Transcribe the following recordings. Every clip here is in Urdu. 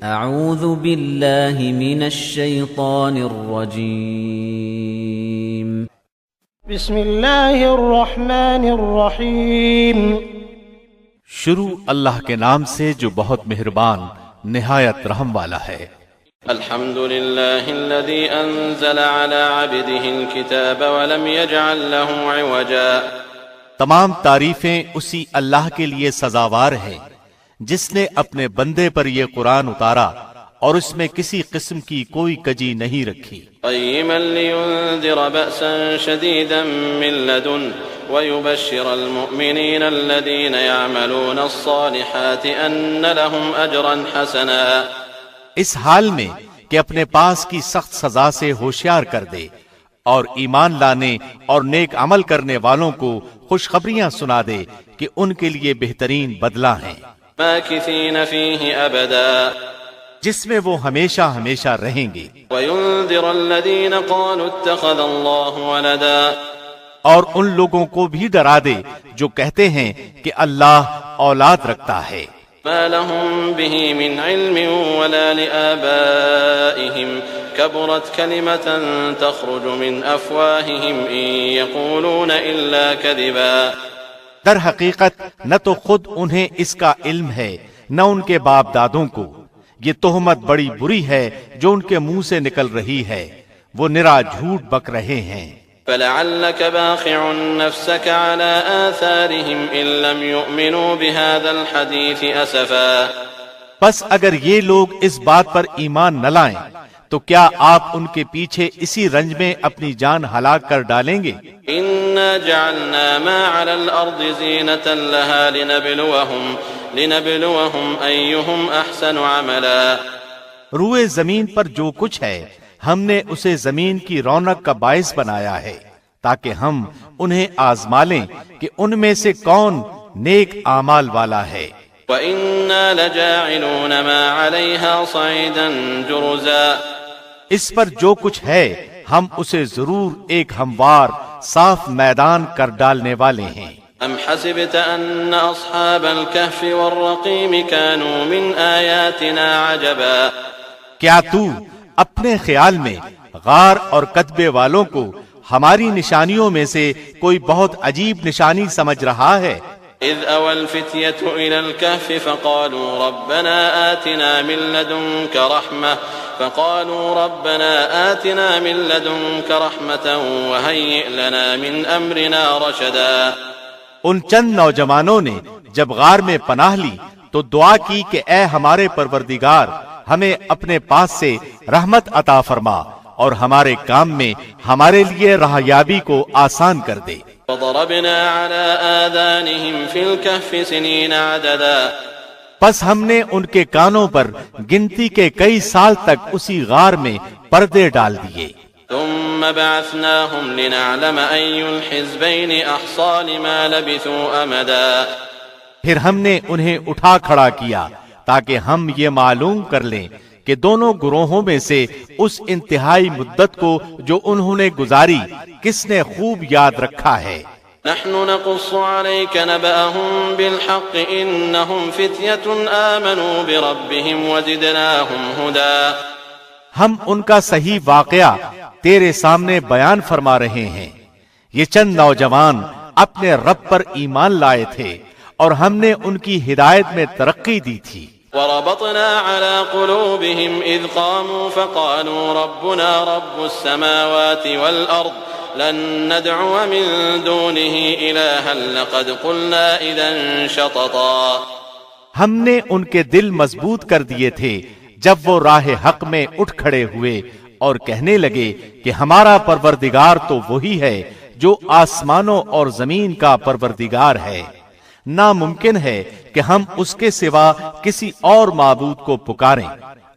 اعوذ باللہ من الشیطان الرجیم بسم اللہ الرحمن الرحیم شروع اللہ کے نام سے جو بہت مہربان نہایت رحم والا ہے۔ الحمد للہ الذی انزل على عبده الكتاب ولم يجعل له عوجا۔ تمام تعریفیں اسی اللہ کے لیے سزاوار ہیں جس نے اپنے بندے پر یہ قرآن اتارا اور اس میں کسی قسم کی کوئی کجی نہیں رکھی۔ قیما لینذر بأسا شدیدا من لدن ويبشر المؤمنین الذین يعملون الصالحات ان لهم اجرا حسنا۔ اس حال میں کہ اپنے پاس کی سخت سزا سے ہوشیار کر دے اور ایمان لانے اور نیک عمل کرنے والوں کو خوشخبریاں سنا دے کہ ان کے لیے بہترین بدلہ ہیں، ماکثین فیہ ابدا، جس میں وہ ہمیشہ ہمیشہ رہیں گے۔ وینذر الذین قالوا اتخذ اللہ ولدا، اور ان لوگوں کو بھی ڈرا دے جو کہتے ہیں کہ اللہ اولاد رکھتا ہے۔ ما لهم به من علم ولا لآبائهم كبرت كلمة تخرج من أفواههم إن يقولون إلا كذبا۔ در حقیقت نہ تو خود انہیں اس کا علم ہے نہ ان کے باپ دادوں کو، یہ تہمت بڑی بری ہے جو ان کے منہ سے نکل رہی ہے، وہ نرا جھوٹ بک رہے ہیں۔ فلعلك باخع نفسك على آثارهم إن لم يؤمنوا بهذا الحديث أسفا۔ پس اگر یہ لوگ اس بات پر ایمان نہ لائیں تو کیا آپ ان کے پیچھے اسی رنج میں اپنی جان ہلاک کر ڈالیں گے؟ إنا جعلنا ما على الأرض زينة لها لنبلوهم أيهم أحسن عملا۔ روئے زمین پر جو کچھ ہے ہم نے اسے زمین کی رونق کا باعث بنایا ہے تاکہ ہم انہیں آزما لیں کہ ان میں سے کون نیک اعمال والا ہے۔ وَإِنَّا لَجَاعِلُونَ مَا عَلَيْهَا صَعِيدًا جُرُزًا۔ اس پر جو کچھ ہے ہم اسے ضرور ایک ہموار صاف میدان کر ڈالنے والے ہیں۔ أَمْ حَسِبْتَ أَنَّ أَصْحَابَ الْكَهْفِ وَالرَّقِيمِ كَانُوا مِنْ آيَاتِنَا عَجَبًا۔ کیا تو اپنے خیال میں غار اور کتبے والوں کو ہماری نشانیوں میں سے کوئی بہت عجیب نشانی سمجھ رہا ہے؟ إِذْ أَوَى الْفِتْيَةُ إِلَى الْكَهْفِ فَقَالُوا رَبَّنَا آتِنَا مِن لَّدُنكَ رَحْمَةً وَهَيِّئْ لَنَا مِنْ أَمْرِنَا رَشَدًا۔ ان چند نوجوانوں نے جب غار میں پناہ لی تو دعا کی کہ اے ہمارے پروردگار ہمیں اپنے پاس سے رحمت عطا فرما اور ہمارے کام میں ہمارے لیے راہیابی کو آسان کر دے۔ فضربنا على آذانهم في الكهف سنين عددا۔ پس ہم نے ان کے کانوں پر گنتی کے کئی سال تک اسی غار میں پردے ڈال دیے۔ ثم بعثناهم لنعلم أي الحزبين أحصى لما لبثوا أمدا۔ پھر ہم نے انہیں اٹھا کھڑا کیا تاکہ ہم یہ معلوم کر لیں کہ دونوں گروہوں میں سے اس انتہائی مدت کو جو انہوں نے گزاری کس نے خوب یاد رکھا ہے۔ نحن نقص عليك نبأهم بالحق إنهم فتية آمنوا بربهم وزدناهم هدى۔ ہم ان کا صحیح واقعہ تیرے سامنے بیان فرما رہے ہیں، یہ چند نوجوان اپنے رب پر ایمان لائے تھے اور ہم نے ان کی ہدایت میں ترقی دی تھی۔ وربطنا على قلوبهم إذ قاموا فقالوا ربنا رب السماوات والأرض لن ندعو من دونه إلها لقد قلنا إذا شططا۔ ہم نے ان کے دل مضبوط کر دیے تھے جب وہ راہ حق میں اٹھ کھڑے ہوئے اور کہنے لگے کہ ہمارا پروردگار تو وہی ہے جو آسمانوں اور زمین کا پروردگار ہے، ناممکن ہے کہ ہم اس کے سوا کسی اور معبود کو پکاریں،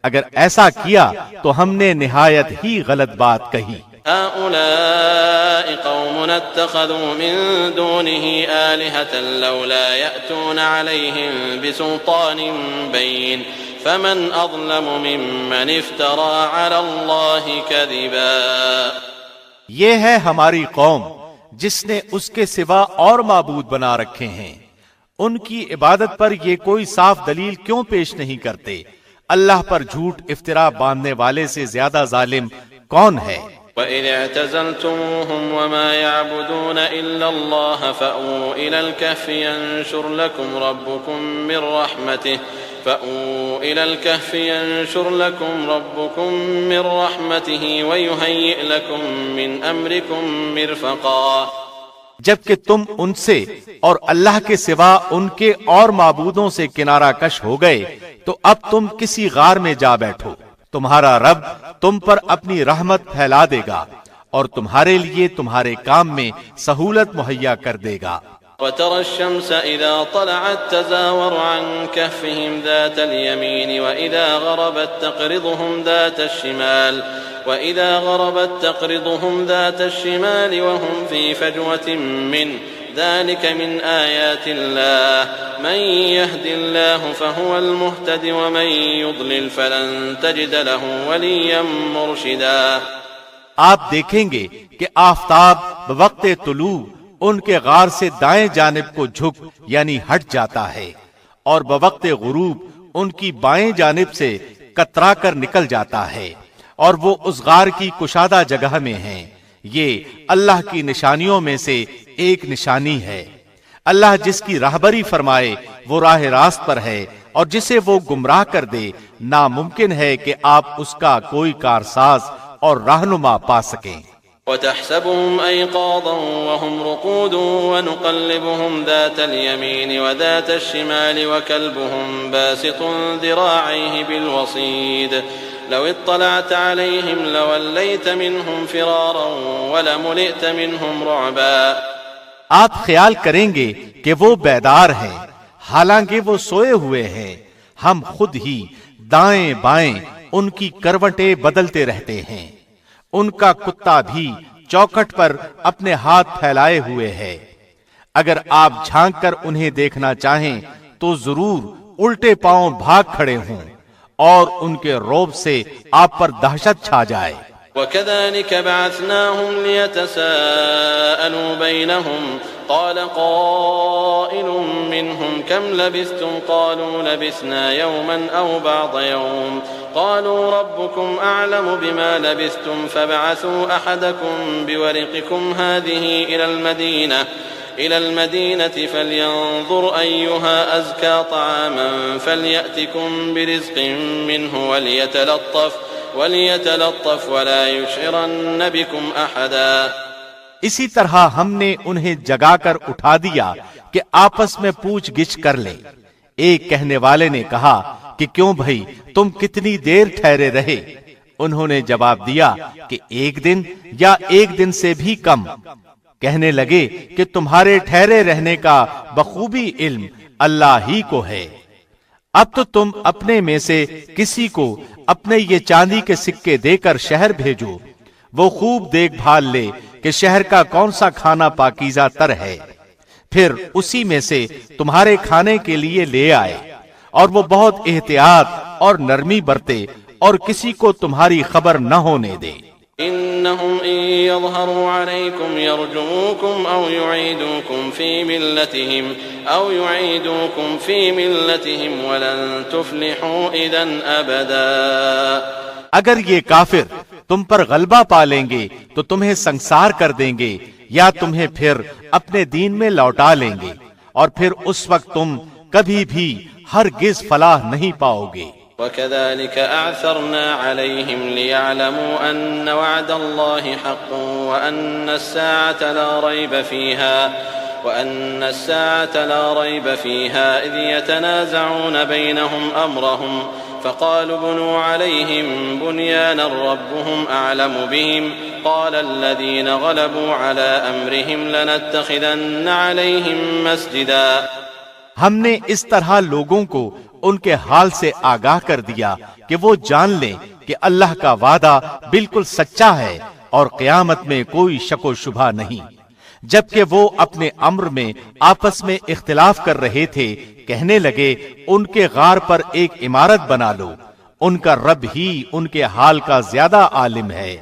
اگر ایسا کیا تو ہم نے نہایت ہی غلط بات کہی۔ هؤلاء قوم اتخذوا من دونه آلهة لولا يأتون عليهم بسلطان بين فمن أظلم ممن افترى على الله كذبا۔ یہ ہے ہماری قوم جس نے اس کے سوا اور معبود بنا رکھے ہیں، ان کی عبادت پر یہ کوئی صاف دلیل کیوں پیش نہیں کرتے؟ اللہ پر جھوٹ افطرا باندھنے والے سے زیادہ ظالم کون ہے؟ وَإِذْ اعْتَزَلْتُمُوهُمْ وَمَا يَعْبُدُونَ إِلَّا اللَّهَ فَأْوُوا إِلَى الْكَهْفِ يَنشُرْ لَكُمْ رَبُّكُمْ مِنْ رَحْمَتِهِ وَيُهَيِّئْ لَكُمْ مِنْ أَمْرِكُمْ مِرْفَقًا۔ جبکہ تم ان سے اور اللہ کے سوا ان کے اور معبودوں سے کنارہ کش ہو گئے تو اب تم کسی غار میں جا بیٹھو، تمہارا رب تم پر اپنی رحمت پھیلا دے گا اور تمہارے لیے تمہارے کام میں سہولت مہیا کر دے گا۔ وَتَرَى الشَّمْسَ إِذَا طَلَعَتْ تَزَاوَرُ عَنْ كَهْفِهِمْ ذَاتَ الْيَمِينِ وَإِذَا غَرَبَتْ تَقْرِضُهُمْ ذَاتَ الشِّمَالِ وَهُمْ فِي فَجْوَةٍ مِّنْهُ ذَلِكَ مِنْ آيَاتِ اللَّهِ مَنْ يَهْدِ اللَّهُ فَهُوَ الْمُهْتَدِ وَمَنْ يُضْلِلْ فَلَنْ تَجِدَ لَهُ وَلِيًّا مُّرْشِدًا۔ آپ دیکھیں گے کہ آفتاب بوقت طلوع ان کے غار سے دائیں جانب کو جھک یعنی ہٹ جاتا ہے اور بوقت غروب ان کی بائیں جانب سے کترا کر نکل جاتا ہے اور وہ اس غار کی کشادہ جگہ میں ہیں۔ یہ اللہ کی نشانیوں میں سے ایک نشانی ہے۔ اللہ جس کی راہبری فرمائے وہ راہ راست پر ہے اور جسے وہ گمراہ کر دے ناممکن ہے کہ آپ اس کا کوئی کارساز اور رہنما پا سکیں۔ وتحسبهم أيقاظا وهم رقود ونقلبهم ذات اليمين وذات الشمال وكلبهم باسط ذراعيه بالوصيد لو اطلعت عليهم لوليت منهم فرارا ولملئت منهم رعبا۔ آپ خیال کریں گے کہ وہ بیدار ہیں حالانکہ وہ سوئے ہوئے ہیں، ہم خود ہی دائیں بائیں ان کی کروٹیں بدلتے رہتے ہیں، ان کا کتا بھی چوکھٹ پر اپنے ہاتھ پھیلائے ہوئے ہے۔ اگر آپ جھانک کر انہیں دیکھنا چاہیں تو ضرور الٹے پاؤں بھاگ کھڑے ہوں اور ان کے رعب سے آپ پر دہشت چھا جائے۔ وَكَذَلِكَ بَعَثْنَاهُمْ لِيَتَسَاءَلُوا بَيْنَهُمْ قَالَ قَائِلٌ مِّنْهُمْ كَمْ لَبِثْتُمْ قَالُوا لَبِثْنَا يَوْمًا أَوْ بَعْضَ يَوْمٍ قَالُوا رَبُّكُمْ أَعْلَمُ بِمَا لَبِثْتُمْ فَابْعَثُوا أَحَدَكُمْ بِوَرِقِكُمْ هَٰذِهِ إِلَى الْمَدِينَةِ فَلْيَنظُرْ أَيُّهَا أَزْكَىٰ طَعَامًا فَلْيَأْتِكُمْ بِرِزْقٍ مِّنْهُ وَلْيَتَلَطَّفْ وَلَا يُشْعِرَنَّ بِكُمْ أَحَدًا۔ اسی طرح ہم نے انہیں جگا کر اٹھا دیا کہ آپس میں پوچھ گچھ کر لیں۔ ایک کہنے والے نے کہا کہ کیوں بھائی تم کتنی دیر ٹھہرے رہے؟ انہوں نے جواب دیا کہ ایک دن یا ایک دن سے بھی کم۔ کہنے لگے کہ تمہارے ٹھہرے رہنے کا بخوبی علم اللہ ہی کو ہے۔ اب تو تم اپنے میں سے کسی کو اپنے یہ چاندی کے سکے دے کر شہر بھیجو، وہ خوب دیکھ بھال لے کہ شہر کا کون سا کھانا پاکیزہ تر ہے، پھر اسی میں سے تمہارے کھانے کے لیے لے آئے، اور وہ بہت احتیاط اور نرمی برتے اور کسی کو تمہاری خبر نہ ہونے دے۔ إنهم إن يظهروا عليكم يرجموكم أو يعيدوكم في ملتهم ولن تفلحوا إذا أبدا۔ اگر یہ کافر تم پر غلبہ پا لیں گے تو تمہیں سنسار کر دیں گے یا تمہیں پھر اپنے دین میں لوٹا لیں گے، اور پھر اس وقت تم کبھی بھی ہرگز فلاح نہیں پاؤ گے۔ وَكَذَلِكَ أَعْثَرْنَا عَلَيْهِمْ لِيَعْلَمُوا أَنَّ وَعْدَ اللَّهِ حَقٌّ وَأَنَّ السَّاعَةَ لَا رَيْبَ فِيهَا إِذْ يَتَنَازَعُونَ بَيْنَهُمْ أَمْرَهُمْ فَقَالُوا ابْنُوا عَلَيْهِمْ بُنْيَانًا رَبُّهُمْ أَعْلَمُ بِهِمْ قَالَ الَّذِينَ غَلَبُوا عَلَىٰ أَمْرِهِمْ لَنَتَّخِذَنَّ عَلَيْهِمْ مَسْجِدًا۔ ہم نے اس طرح لوگوں کو ان کے حال سے آگاہ کر دیا کہ وہ جان لیں کہ اللہ کا وعدہ بالکل سچا ہے اور قیامت میں کوئی شک و شبہ نہیں۔ جبکہ وہ اپنے امر میں آپس میں اختلاف کر رہے تھے، کہنے لگے ان کے غار پر ایک عمارت بنا لو، ان کا رب ہی ان کے حال کا زیادہ عالم ہے۔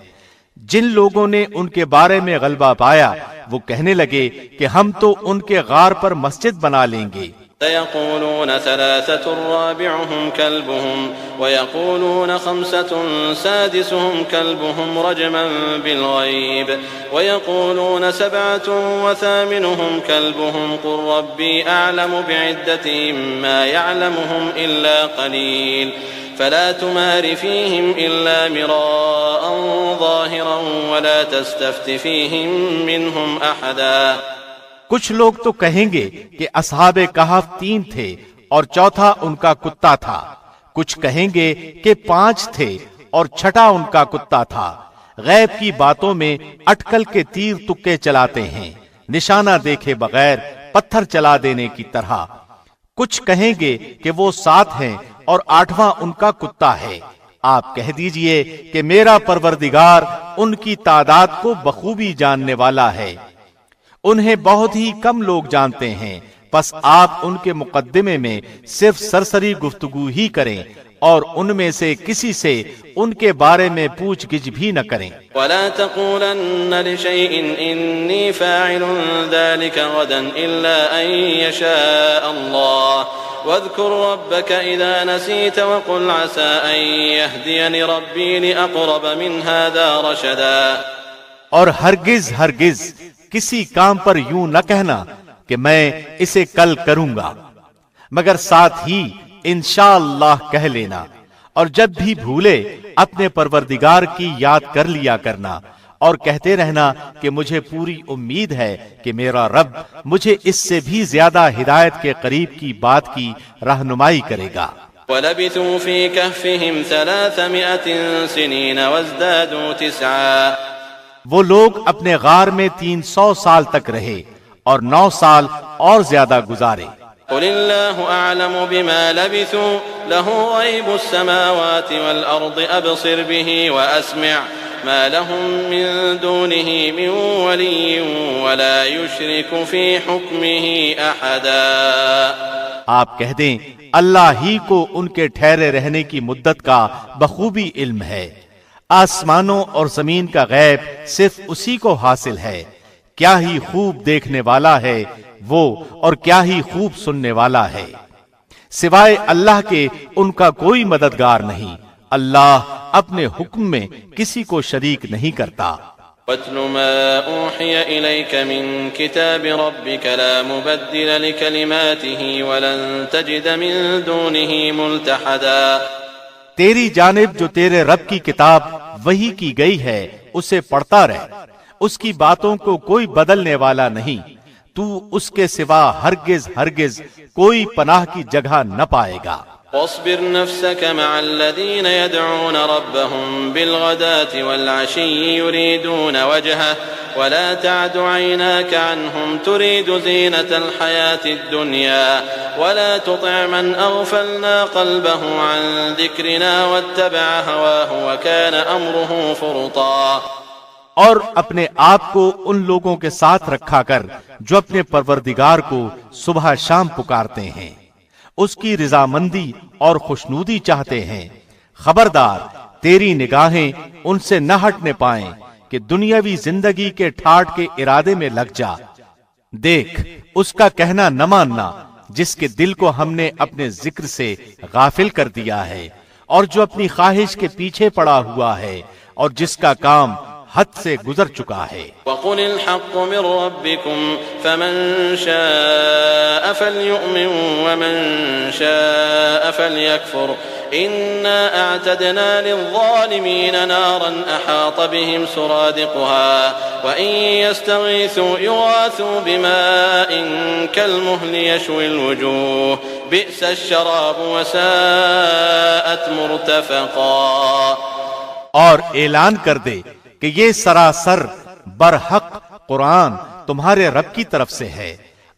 جن لوگوں نے ان کے بارے میں غلبہ پایا وہ کہنے لگے کہ ہم تو ان کے غار پر مسجد بنا لیں گے، سيقولون ثلاثة رابعهم كلبهم ويقولون خمسة سادسهم كلبهم رجما بالغيب ويقولون سبعة وثامنهم كلبهم قل ربي أعلم بعدتهم ما يعلمهم إلا قليل فلا تمار فيهم إلا مراء ظاهرا ولا تستفت فيهم منهم أحدا۔ کچھ لوگ تو کہیں گے کہ اصحاب کہف 3 تھے اور چوتھا ان کا کتا تھا، کچھ کہیں گے کہ 5 تھے اور چھٹا ان کا کتا تھا۔ غیب کی باتوں میں اٹکل کے تیر تکے چلاتے ہیں، نشانہ دیکھے بغیر پتھر چلا دینے کی طرح۔ کچھ کہیں گے کہ وہ 7 ہیں اور 8واں ان کا کتا ہے۔ آپ کہہ دیجئے کہ میرا پروردگار ان کی تعداد کو بخوبی جاننے والا ہے، انہیں بہت ہی کم لوگ جانتے ہیں، پس آپ ان کے مقدمے میں صرف سرسری گفتگو ہی کریں اور ان میں سے کسی سے ان کے بارے میں پوچھ گچھ بھی نہ کریں۔ وَلَا تَقُولَنَّ لِشَيْءٍ إِنِّي فَاعِلٌ ذَلِكَ غَدًا إِلَّا أَن يَشَاءَ اللَّهُ وَاذْكُرْ رَبَّكَ إِذَا نَسِيتَ وَقُلْ عَسَىٰ أَن يَهْدِيَنِ رَبِّي لِأَقْرَبَ مِنْ هَٰذَا رَشَدًا۔ اور ہرگز کسی کام پر یوں نہ کہنا کہ میں اسے کل کروں گا، مگر ساتھ ہی انشاءاللہ کہہ لینا، اور جب بھی بھولے اپنے پروردگار کی یاد کر لیا کرنا اور کہتے رہنا کہ مجھے پوری امید ہے کہ میرا رب مجھے اس سے بھی زیادہ ہدایت کے قریب کی بات کی رہنمائی کرے گا۔ وَلَبِثُوا فِي كَهْفِهِمْ 300 سِنِينَ وَازْدَادُوا 9۔ وہ لوگ اپنے غار میں 300 سال تک رہے اور 9 سال اور زیادہ گزارے۔ قل اللہ اعلم بما لبثوا له غیب السماوات والارض ابصر به واسمع ما لهم من دونه من ولی ولا يشرك في حكمه احدا۔ آپ کہہ دیں اللہ ہی کو ان کے ٹھہرے رہنے کی مدت کا بخوبی علم ہے، آسمانوں اور زمین کا غیب صرف اسی کو حاصل ہے، کیا ہی خوب دیکھنے والا ہے وہ اور کیا ہی خوب سننے والا ہے۔ سوائے اللہ کے ان کا کوئی مددگار نہیں، اللہ اپنے حکم میں کسی کو شریک نہیں کرتا۔ وَاتْلُ مَا أُوحِيَ إِلَيْكَ مِن كِتَابِ رَبِّكَ لَا مُبَدِّلَ لِكَلِمَاتِهِ وَلَن تَجِدَ مِن دُونِهِ مُلْتَحَدًا۔ تیری جانب جو تیرے رب کی کتاب وحی کی گئی ہے اسے پڑھتا رہ، اس کی باتوں کو کوئی بدلنے والا نہیں، تو اس کے سوا ہرگز کوئی پناہ کی جگہ نہ پائے گا۔ واصبر نفسك مع الذين يدعون ربهم بالغداة والعشي يريدون وجهه ولا تعد عيناك عنهم تريد زينة الحياة الدنيا ولا تطع من أغفلنا قلبه عن ذكرنا واتبع هواه وكان أمره فرطا۔ اور اپنے آپ کو ان لوگوں کے ساتھ رکھا کر جو اپنے پروردگار کو صبح شام پکارتے ہیں، اس کی رضامندی اور خوشنودی چاہتے ہیں۔ خبردار تیری نگاہیں ان سے نہ ہٹنے پائیں کہ دنیاوی زندگی کے ٹھاٹ کے ارادے میں لگ جا۔ دیکھ اس کا کہنا نہ ماننا جس کے دل کو ہم نے اپنے ذکر سے غافل کر دیا ہے، اور جو اپنی خواہش کے پیچھے پڑا ہوا ہے اور جس کا کام حد سے گزر چکا ہے۔ وَقُلِ الْحَقُّ مِن رَّبِّكُمْ فَمَن شَاءَ فَلْيُؤْمِن وَمَن شَاءَ فَلْيَكْفُرْ إِنَّا أَعْتَدْنَا لِلظَّالِمِينَ نَارًا أَحَاطَ بِهِمْ سُرَادِقُهَا وَإِن يَسْتَغِيثُوا يُغَاثُوا بِمَاءٍ كَالْمُهْلِ يَشْوِي الْوُجُوهَ بِئْسَ الشَّرَابُ وَسَاءَتْ مُرْتَفَقًا۔ اور اعلان کر دے کہ یہ سراسر برحق قرآن تمہارے رب کی طرف سے ہے،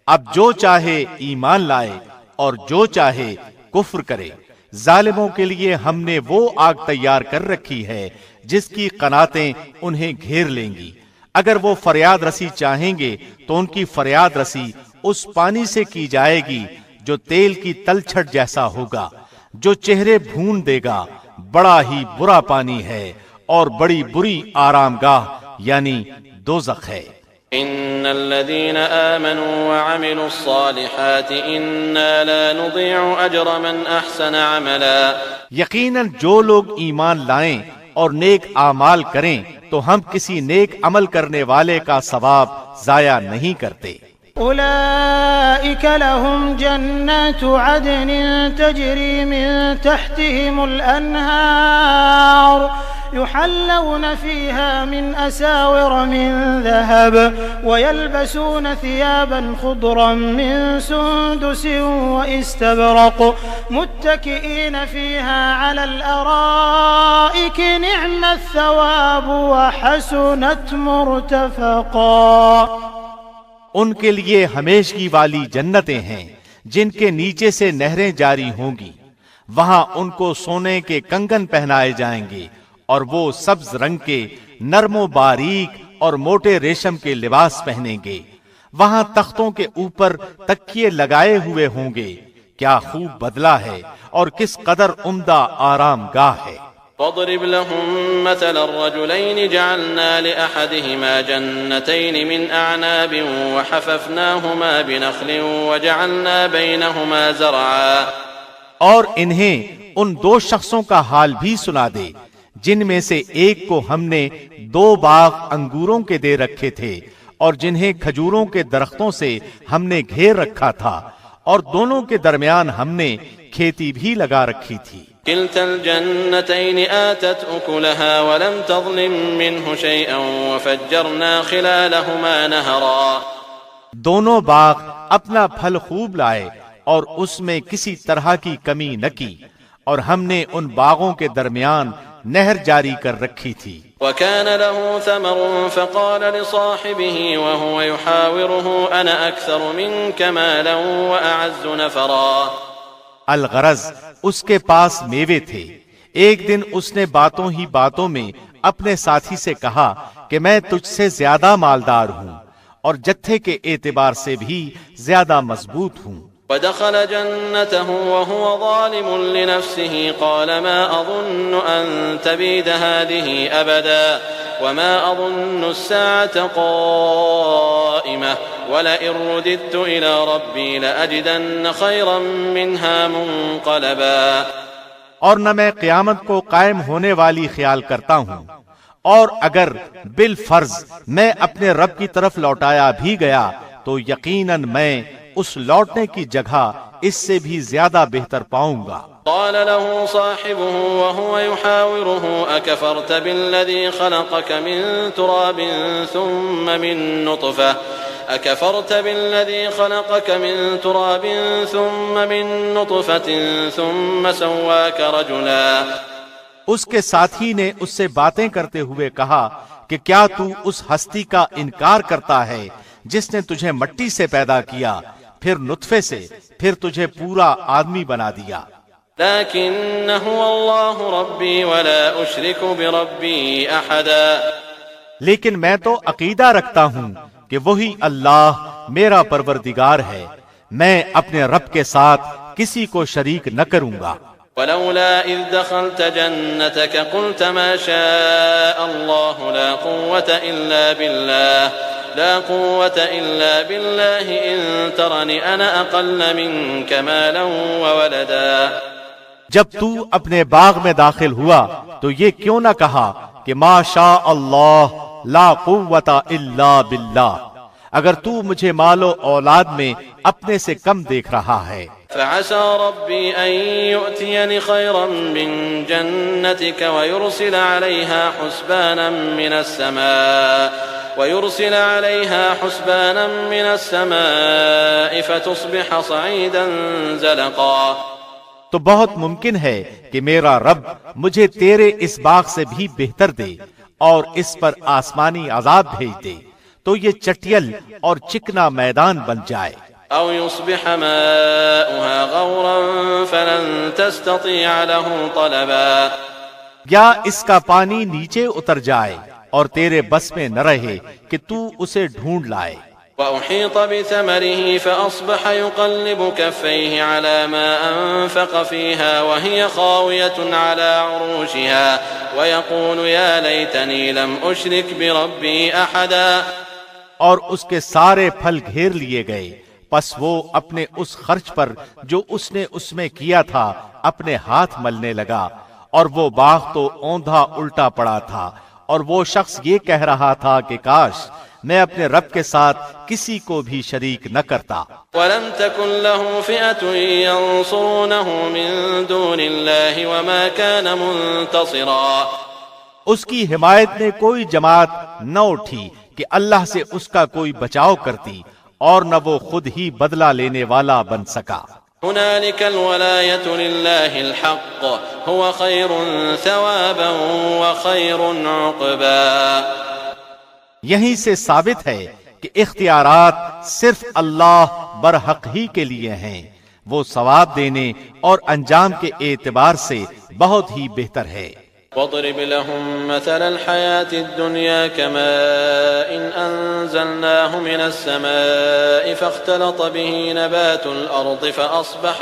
اب جو چاہے ایمان لائے اور جو چاہے کفر کرے۔ ظالموں کے لیے ہم نے وہ آگ تیار کر رکھی ہے جس کی قناتیں انہیں گھیر لیں گی۔ اگر وہ فریاد رسی چاہیں گے تو ان کی فریاد رسی اس پانی سے کی جائے گی جو تیل کی تلچھٹ جیسا ہوگا، جو چہرے بھون دے گا۔ بڑا ہی برا پانی ہے اور بڑی بری آرام گاہ یعنی دوزخ ہے۔ إن الذين آمنوا وعملوا الصالحات إنا لا نضيع أجر من أحسن عملا. یقیناً جو لوگ ایمان لائیں اور نیک اعمال کریں تو ہم کسی نیک عمل کرنے والے کا ثواب ضائع نہیں کرتے. أولئك لهم جنات عدن تجري من تحتهم الأنهار يحلون فيها من أساور من ذهب ويلبسون ثيابا خضرا من سندس وإستبرق متكئين فيها على الأرائك نعم الثواب وحسنت مرتفقا. ان کے لیے ہمیشگی والی جنتیں ہیں جن کے نیچے سے نہریں جاری ہوں گی. وہاں ان کو سونے کے کنگن پہنائے جائیں گے اور وہ سبز رنگ کے نرم و باریک اور موٹے ریشم کے لباس پہنیں گے. وہاں تختوں کے اوپر تکیے لگائے ہوئے ہوں گے. کیا خوب بدلہ ہے اور کس قدر عمدہ آرام گاہ ہے. واضرب لهم مثل الرجلين جعلنا لأحدهما جنتين من أعناب وحففناهما بنخل وجعلنا بينهما زرعا. اور انہیں ان دو شخصوں کا حال بھی سنا دے جن میں سے ایک کو ہم نے 2 باغ انگوروں کے دے رکھے تھے اور جنہیں کھجوروں کے درختوں سے ہم نے گھیر رکھا تھا اور دونوں کے درمیان ہم نے کھیتی بھی لگا رکھی تھی. كلتا الجنتين آتت أكلها ولم تظلم منه شيئا وفجرنا خلالهما نهرا. دونوں باغ اپنا پھل خوب لائے اور اس میں کسی طرح کی کمی نہ کی اور ہم نے ان باغوں کے درمیان نہر جاری کر رکھی تھی. وكان له ثمر فقال لصاحبه وهو يحاوره أنا أكثر منك مالا وأعز نفرا. الغرض اس کے پاس میوے تھے. ایک دن اس نے باتوں ہی باتوں میں اپنے ساتھی سے کہا کہ میں تجھ سے زیادہ مالدار ہوں اور جتھے کے اعتبار سے بھی زیادہ مضبوط ہوں. ودخل جنته وهو ظالم لنفسه قال ما أظن أن تبيد هذه أبدا وما أظن الساعة قائمة ولئن رددت إلى ربي لأجدن خيرا منها منقلبا. اور نہ میں قیامت کو قائم ہونے والی خیال کرتا ہوں اور اگر بالفرض میں اپنے رب کی طرف لوٹایا بھی گیا تو یقیناً میں اس لوٹنے کی جگہ اس سے بھی زیادہ بہتر پاؤں گا. قال له صاحبه وهو يحاوره أكفرت بالذي خلقك من تراب ثم من نطفة أكفرت بالذي خلقك من تراب ثم من نطفة ثم سواك رجلا. اس کے ساتھی نے اس سے باتیں کرتے ہوئے کہا کہ کیا تو اس ہستی کا انکار کرتا ہے جس نے تجھے مٹی سے پیدا کیا پھر نطفے سے پھر تجھے پورا آدمی بنا دیا. لكن هو الله ربي ولا أشرك بربي أحدا. لیکن میں تو عقیدہ رکھتا ہوں کہ وہی اللہ میرا پروردگار ہے. میں اپنے رب کے ساتھ کسی کو شریک نہ کروں گا. ولولا إذ دخلت جنتك قلت ما شاء الله لا قوة إلا بالله إن ترني أنا أقل منك مالا وولدا. جب تو اپنے باغ میں داخل ہوا تو یہ کیوں نہ کہا کہ ما شاء اللہ لا قوت الا باللہ، اگر تو مجھے مال و اولاد میں اپنے سے کم دیکھ رہا ہے. فعسى ربي أن يؤتيني خيرا من جنتك ويرسل عليها حسبانا من السماء فتصبح صعيدا زلقا. تو بہت ممکن ہے کہ میرا رب مجھے تیرے اس باغ سے بھی بہتر دے اور اس پر آسمانی عذاب بھیج دے تو یہ چٹیل اور چکنا میدان بن جائے. أو يصبح ماؤها غورا فلن تستطيع له طلبا. یا اس کا پانی نیچے اتر جائے اور تیرے بس میں نہ رہے کہ تو اسے ڈھونڈ لائے. وأحيط بثمره فأصبح يقلب كفيه على ما أنفق فيها وهي خاوية على عروشها ويقول يا ليتني لم أشرك بربي أحدا. اور اس کے سارے پھل گھیر لیے گئے، پس وہ اپنے اس خرچ پر جو اس نے اس میں کیا تھا اپنے ہاتھ ملنے لگا، اور وہ باغ تو اوندھا الٹا پڑا تھا، اور وہ شخص یہ کہہ رہا تھا کہ کاش میں اپنے رب کے ساتھ کسی کو بھی شریک نہ کرتا۔ وَلَمْ تَكُنْ لَهُ فِئَةٌ يَنصُرُونَهُ مِن دُونِ اللَّهِ وَمَا كَانَ مُنتَصِرًا، اس کی حمایت میں کوئی جماعت نہ اٹھی کہ اللہ سے اس کا کوئی بچاؤ کرتی، اور نہ وہ خود ہی بدلہ لینے والا بن سکا۔ هنالك الولاية لله الحق هو خير ثوابا وخير عقبا، یہیں سے ثابت ہے کہ اختیارات صرف اللہ برحق ہی کے لیے ہیں، وہ ثواب دینے اور انجام کے اعتبار سے بہت ہی بہتر ہے۔ واضرب لهم مثل الحياة الدنيا كماء أنزلناه من السماء فاختلط به نبات الأرض فأصبح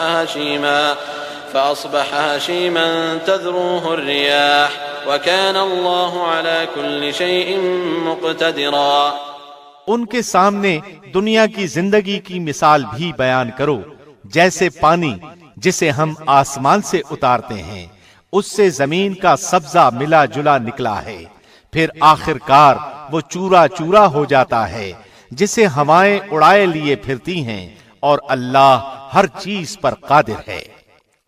هشيما تذروه الرياح وكان الله على كل شيء مقتدرا۔ ان کے سامنے دنیا کی زندگی کی مثال بھی بیان کرو، جیسے پانی جسے ہم آسمان سے اتارتے ہیں، اس سے زمین کا سبزہ ملا جلا نکلا ہے، پھر آخر کار وہ چورا چورا ہو جاتا ہے، جسے ہوائیں اڑائے لیے پھرتی ہیں، اور اللہ ہر چیز پر قادر ہے۔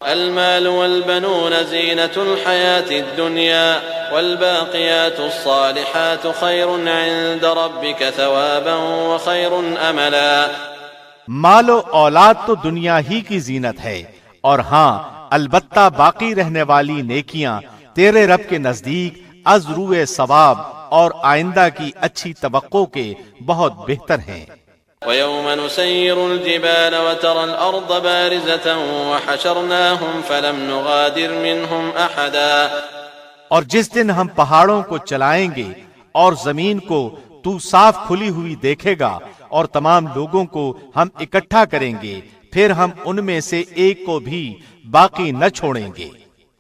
المال والبنون زينة الحياة الدنيا والباقيات الصالحات خير عند ربك ثوابا وخير املا۔ مال و اولاد تو دنیا ہی کی زینت ہے، اور ہاں البتہ باقی رہنے والی نیکیاں تیرے رب کے نزدیک از روئے ثواب اور آئندہ کی اچھی توقع کے بہت بہتر ہیں۔ وَيَوْمَ نُسَيِّرُ الْجِبَالَ وَتَرَى الْأَرْضَ بَارِزَةً وَحَشَرْنَاهُمْ فَلَمْ نُغَادِرْ مِنْهُمْ أَحَدًا، اور جس دن ہم پہاڑوں کو چلائیں گے اور زمین کو تو صاف کھلی ہوئی دیکھے گا، اور تمام لوگوں کو ہم اکٹھا کریں گے، پھر ہم ان میں سے ایک کو بھی باقی نہ چھوڑیں گے۔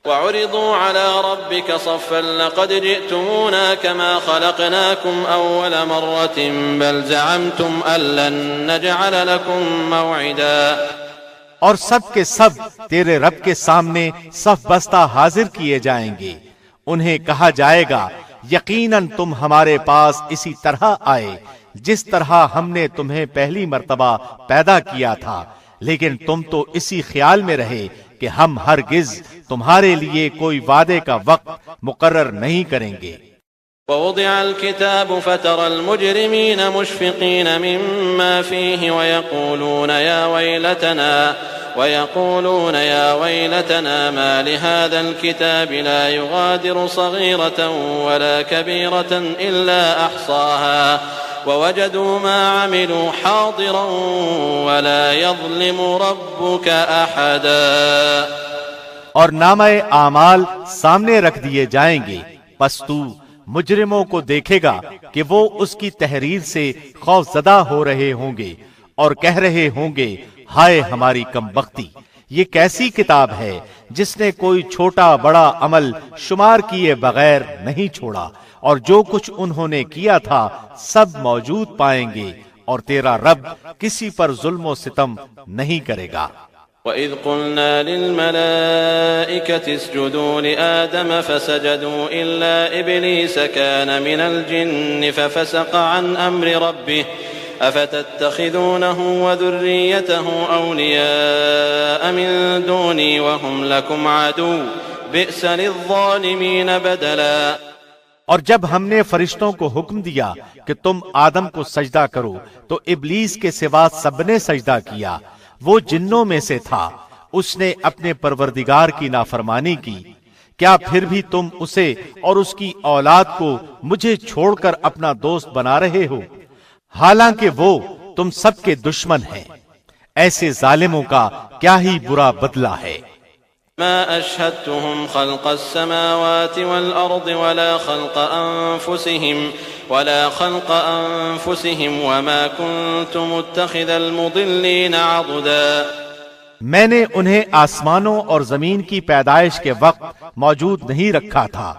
وَعُرِضُوا عَلَى رَبِّكَ صَفًّا لَقَدْ جِئْتُمُونَا كَمَا خَلَقْنَاكُمْ أَوَّلَ مَرَّةٍ بَلْ زَعَمْتُمْ أَن لَّن نَّجْعَلَ لَكُم مَّوْعِدًا، اور سب کے سب تیرے رب کے سامنے صف بستہ حاضر کیے جائیں گے، انہیں کہا جائے گا یقیناً تم ہمارے پاس اسی طرح آئے جس طرح ہم نے تمہیں پہلی مرتبہ پیدا کیا تھا، لیکن تم تو اسی خیال میں رہے کہ ہم ہرگز تمہارے لیے کوئی وعدے کا وقت مقرر نہیں کریں گے۔ ووضع الكتاب فترى المجرمين مشفقين مما فيه ويقولون يا ويلتنا ما لهذا الكتاب لا يغادر صغيرة ولا كبيرة إلا أحصاها ووجدوا ما عملوا حاضرا ولا يظلم ربك أحدا، اور نامہ اعمال سامنے رکھ دیے جائیں گے، پس تو مجرموں کو دیکھے گا کہ وہ اس کی تحریر سے خوف زدہ ہو رہے ہوں گے اور کہہ رہے ہوں گے ہائے ہماری کم بختی، یہ کیسی کتاب ہے جس نے کوئی چھوٹا بڑا عمل شمار کیے بغیر نہیں چھوڑا، اور جو کچھ انہوں نے کیا تھا سب موجود پائیں گے، اور تیرا رب کسی پر ظلم و ستم نہیں کرے گا۔ وَإِذْ قُلْنَا لِلْمَلَائِكَةِ اسْجُدُوا لِآدَمَ فَسَجَدُوا إِلَّا إِبْلِيسَ كَانَ مِنَ الْجِنِّ فَفَسَقَ عَنْ أَمْرِ رَبِّهِ أَفَتَتَّخِذُونَهُ وَذُرِّيَّتَهُ أَوْلِيَاءَ مِن دُونِي وَهُمْ لَكُمْ عَدُوٌّ بِئْسَ لِلظَّالِمِينَ بَدَلًا۔ اور جب ہم نے فرشتوں کو حکم دیا کہ تم آدم کو سجدہ کرو تو ابلیس کے سوا سب نے سجدہ کیا، وہ جنوں میں سے تھا، اس نے اپنے پروردگار کی نافرمانی کی، کیا پھر بھی تم اسے اور اس کی اولاد کو مجھے چھوڑ کر اپنا دوست بنا رہے ہو، حالانکہ وہ تم سب کے دشمن ہیں۔ ایسے ظالموں کا کیا ہی برا بدلہ ہے۔ ما أشهدتهم خلق السماوات والأرض ولا خلق أنفسهم وما كنت متخذ المضلين عضدا، میں نے انہیں آسمانوں اور زمین کی پیدائش کے وقت موجود نہیں رکھا تھا،